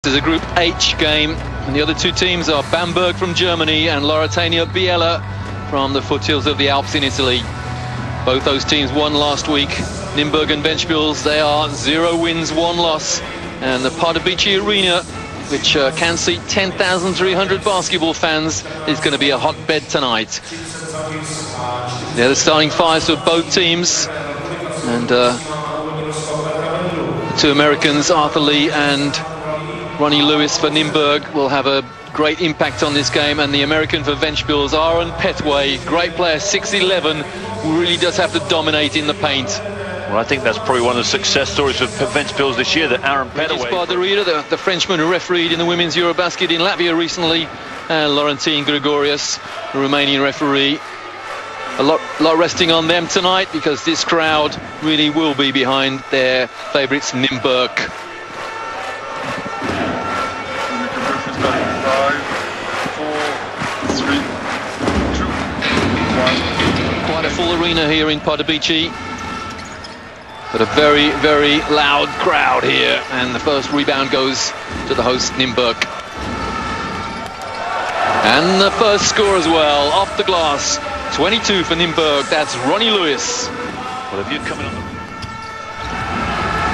This is a Group H game, and the other two teams are Bamberg from Germany and Lauretania Biella from the foothills of the Alps in Italy. Both those teams won last week. Nymburk and Ventspils, they are 0 wins, 1 loss. And the Pardubice Arena, which can seat 10,300 basketball fans, is going to be a hotbed tonight. They're the starting fives for both teams. And the two Americans, Arthur Lee and Ronnie Lewis for Nymburk, will have a great impact on this game, and the American for Ventspils, Aaron Petway, great player, 6'11", who really does have to dominate in the paint. Well, I think that's probably one of the success stories for Ventspils this year, that Aaron Petway. The Frenchman who refereed in the women's Eurobasket in Latvia recently, and Laurentine Gregorius, the Romanian referee. A lot resting on them tonight, because this crowd really will be behind their favourites, Nymburk. Quite a full arena here in Pardubice, but a very, very loud crowd here, and the first rebound goes to the host, Nymburk. And the first score as well, off the glass, 22 for Nymburk, that's Ronnie Lewis. What have you coming on?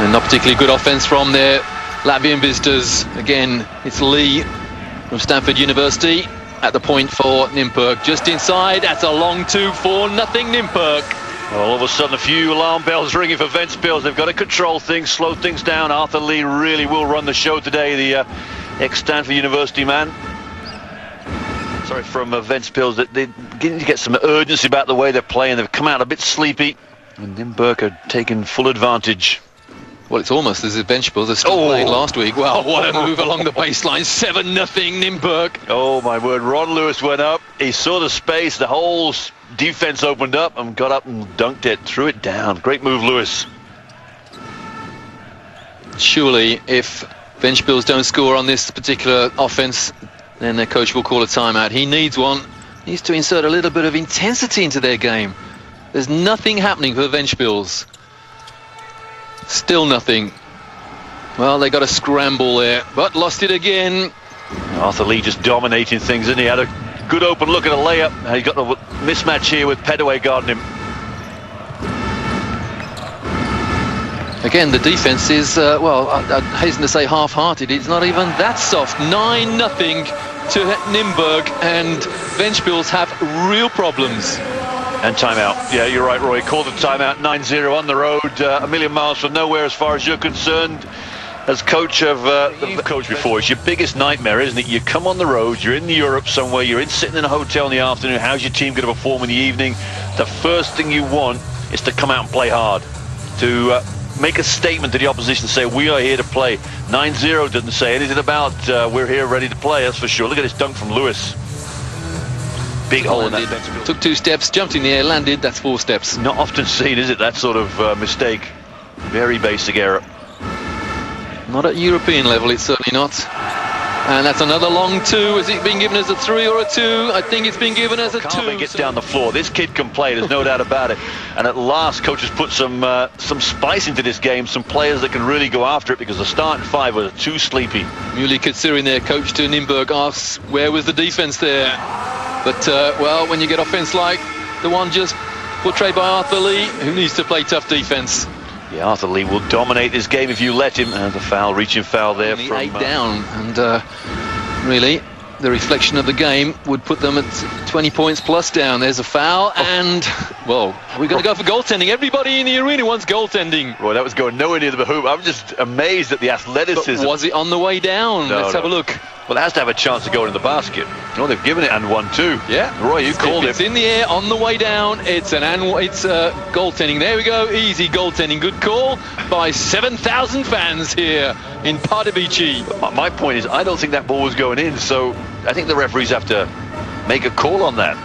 And not particularly good offense from their Latvian visitors. Again, it's Lee from Stanford University at the point for Nymburk. Just inside, that's a long 2 for nothing Nymburk. Well, all of a sudden, a few alarm bells ringing for Ventspils. They've got to control things, slow things down. Arthur Lee really will run the show today, the ex-Stanford University man. Sorry, from Ventspils, that they're beginning to get some urgency about the way they're playing. They've come out a bit sleepy, and Nymburk are taking full advantage. Well, it's almost as if Ventspils are still playing last week. Well, what a move along the baseline. 7-0 Nymburk. Oh, my word. Ron Lewis went up. He saw the space. The whole defense opened up and got up and dunked it, threw it down. Great move, Lewis. Surely, if Ventspils don't score on this particular offense, then their coach will call a timeout. He needs one. He needs to insert a little bit of intensity into their game. There's nothing happening for Ventspils. Still nothing. Well, they got a scramble there, but lost it again. Arthur Lee just dominating things, and he had a good open look at a layup. He got the mismatch here with Petway guarding him. Again, the defense is, well, I hasten to say half-hearted. It's not even that soft. 9-0 to Nymburk, and Ventspils have real problems. And timeout. Yeah, you're right, Roy. Called the timeout. 9-0 on the road, a million miles from nowhere as far as you're concerned. As coach of you've coached before, it's your biggest nightmare, isn't it? You come on the road, you're in Europe somewhere, you're sitting in a hotel in the afternoon. How's your team going to perform in the evening? The first thing you want is to come out and play hard, to make a statement to the opposition, say we are here to play. 9-0 doesn't say anything about we're here ready to play, that's for sure. Look at this dunk from Lewis. Big hole in that. Took 2 steps, jumped in the air, landed. That's 4 steps. Not often seen, is it, that sort of mistake? Very basic error. Not at European level, it's certainly not. And that's another long 2. Is it being given as a 3 or a 2? I think it's been given as a 2. Gets down the floor. This kid can play, there's no doubt about it. And at last, coach has put some spice into this game, some players that can really go after it, because the starting 5 was too sleepy. Muli Katsirin, their coach to Nymburk, asks, where was the defense there? But, well, when you get offense like the one just portrayed by Arthur Lee, who needs to play tough defense? Yeah, Arthur Lee will dominate this game if you let him. And the foul, reaching foul there from 8 down, and really the reflection of the game would put them at 20 points plus down. There's a foul, and well, we're going to go for goaltending. Everybody in the arena wants goaltending. Roy, that was going nowhere near the hoop. I'm just amazed at the athleticism. But was it on the way down? Let's have a look. Well, it has to have a chance to go in the basket. Oh, they've given it and 1-2. Yeah, Roy, you called it. It's in the air on the way down. It's goaltending. There we go. Easy goaltending. Good call by 7,000 fans here in Pardubice. My point is, I don't think that ball was going in, so I think the referees have to make a call on that.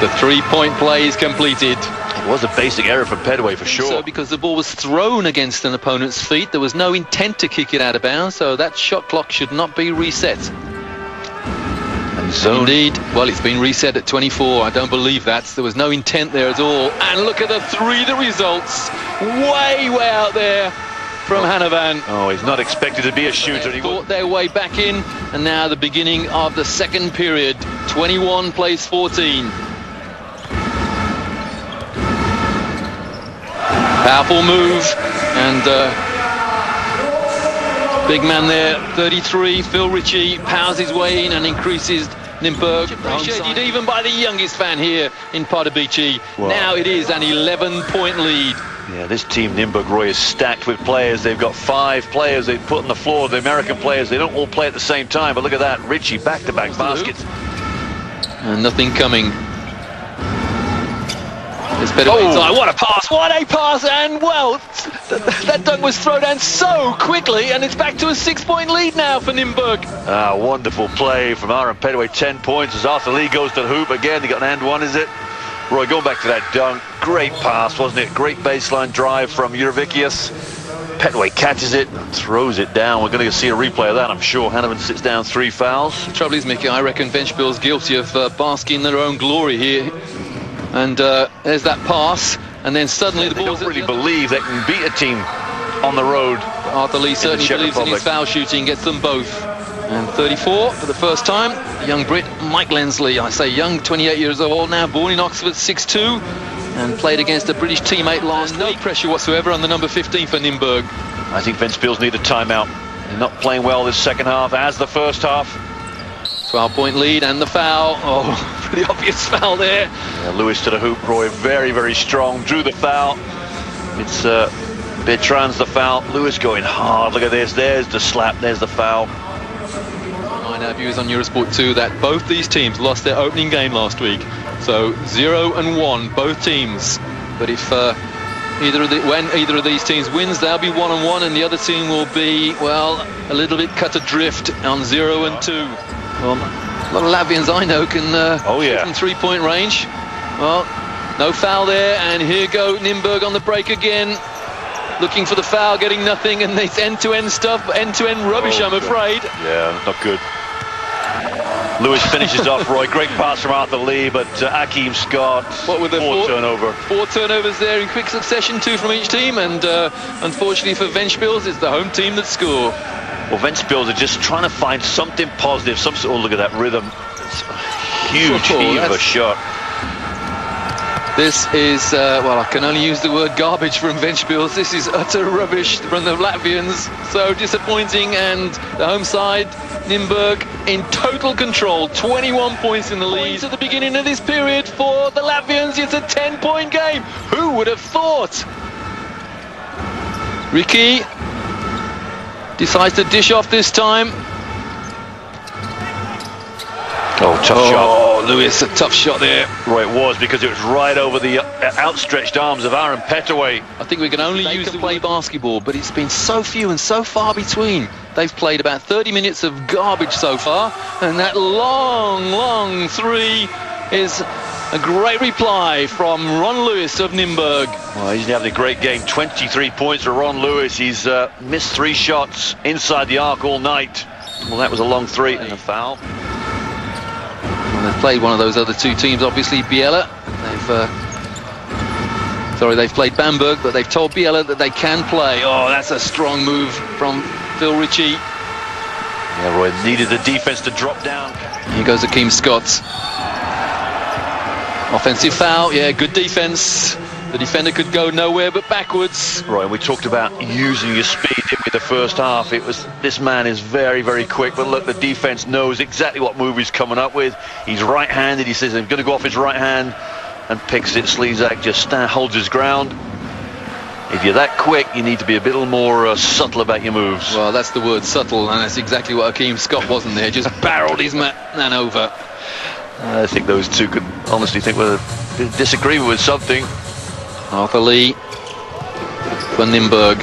The 3-point play is completed. It was a basic error from Petway for sure. So because the ball was thrown against an opponent's feet, there was no intent to kick it out of bounds, so that shot clock should not be reset. And zone. Indeed, well, it's been reset at 24. I don't believe that. There was no intent there at all. And look at the 3, the results. Way out there. from Hanavan. Oh, he's not expected to be a shooter. They fought their way back in, and now the beginning of the second period. 21 plays 14. Powerful move, and big man there, 33, Phil Ritchie, powers his way in and increases Nymburk. Appreciated even by the youngest fan here in Pardubice. Wow. Now it is an 11-point lead. Yeah, this team, Nymburk, Roy, is stacked with players. They've got 5 players they've put on the floor, the American players. They don't all play at the same time, but look at that. Ritchie, back-to-back baskets. And nothing coming. It's better. Oh, what a pass, what a pass, and well, that dunk was thrown down so quickly, and it's back to a 6-point lead now for Nymburk. Ah, wonderful play from Aaron Petaway, 10 points as Arthur Lee goes to the hoop again. He got an and one, is it? Roy, going back to that dunk, great pass, wasn't it? Great baseline drive from Eurovicius. Petaway catches it, throws it down. We're going to see a replay of that, I'm sure. Hanavan sits down, 3 fouls. The trouble is, Mickey, I reckon Ventspils guilty of basking in their own glory here. And there's that pass, and then suddenly the ball. They don't really believe they can beat a team on the road. Arthur Lee certainly believes in his foul shooting, gets them both. And 34 for the first time, the young Brit Mike Lensley. I say young, 28 years old now, born in Oxford, 6'2", and played against a British teammate last week. No pressure whatsoever on the number 15 for Nymburk. I think Ventspils need a timeout. They're not playing well this second half as the first half. 12-point lead and the foul. Oh, pretty obvious foul there. Yeah, Lewis to the hoop, Roy, very, very strong. Drew the foul. It's Bertrand's the foul. Lewis going hard. Look at this. There's the slap. There's the foul. Our viewers on Eurosport 2 that both these teams lost their opening game last week. So 0-1, both teams. But if when either of these teams wins, they'll be 1-1, and the other team will be, well, a little bit cut adrift on 0-2. Well, a lot of Latvians I know can shoot from 3-point range. Well, no foul there, and here go Nymburk on the break again, looking for the foul, getting nothing, and it's end-to-end stuff, end-to-end rubbish, I'm afraid. Yeah, not good. Lewis finishes off, Roy. Great pass from Arthur Lee, but Akeem Scott, what with the 4 turnovers. 4 turnovers there in quick succession, 2 from each team, and unfortunately for Ventspils, it's the home team that score. Well, Ventspils are just trying to find something positive, some sort of, look at that rhythm. It's a huge heave of a shot. This is, well, I can only use the word garbage from Ventspils. This is utter rubbish from the Latvians. So disappointing, and the home side, Nymburk, in total control. 21 points in the lead at the beginning of this period for the Latvians. It's a 10-point game. Who would have thought? Ricky decides to dish off this time. Oh, tough shot. Oh, Lewis, a tough shot there. Right, it was, because it was right over the outstretched arms of Aaron Petaway. I think we can only use to play basketball, but it's been so few and so far between. They've played about 30 minutes of garbage so far, and that long 3 is a great reply from Ron Lewis of Nymburk. Well, he's having a great game. 23 points for Ron Lewis. He's missed 3 shots inside the arc all night. Well, that was a long 3 and a foul. Well, they've played one of those other 2 teams, obviously Biella. They've played Bamberg, but they've told Biella that they can play. Oh, that's a strong move from Phil Ritchie. Yeah, Roy needed the defense to drop down. Here goes Akeem Scott. Offensive foul, yeah, good defense. The defender could go nowhere but backwards. Right, we talked about using your speed, didn't we, the first half. It was, this man is very, very quick, but look, the defense knows exactly what move he's coming up with. He's right-handed, he says he's going to go off his right hand, and picks it. Slezak just holds his ground. If you're that quick, you need to be a bit more subtle about your moves. Well, that's the word, subtle, and that's exactly what Akeem Scott wasn't there. Just barreled his man over. I think those 2 could honestly think whether disagree with something. Arthur Lee for Nymburk.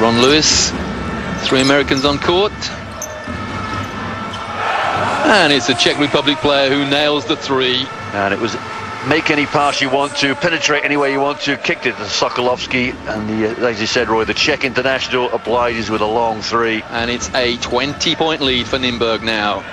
Ron Lewis, 3 Americans on court. And it's a Czech Republic player who nails the 3. And it was make any pass you want to, penetrate any way you want to, kicked it to Sokolovsky, and as you said, Roy, the Czech international obliges with a long 3. And it's a 20-point lead for Nymburk now.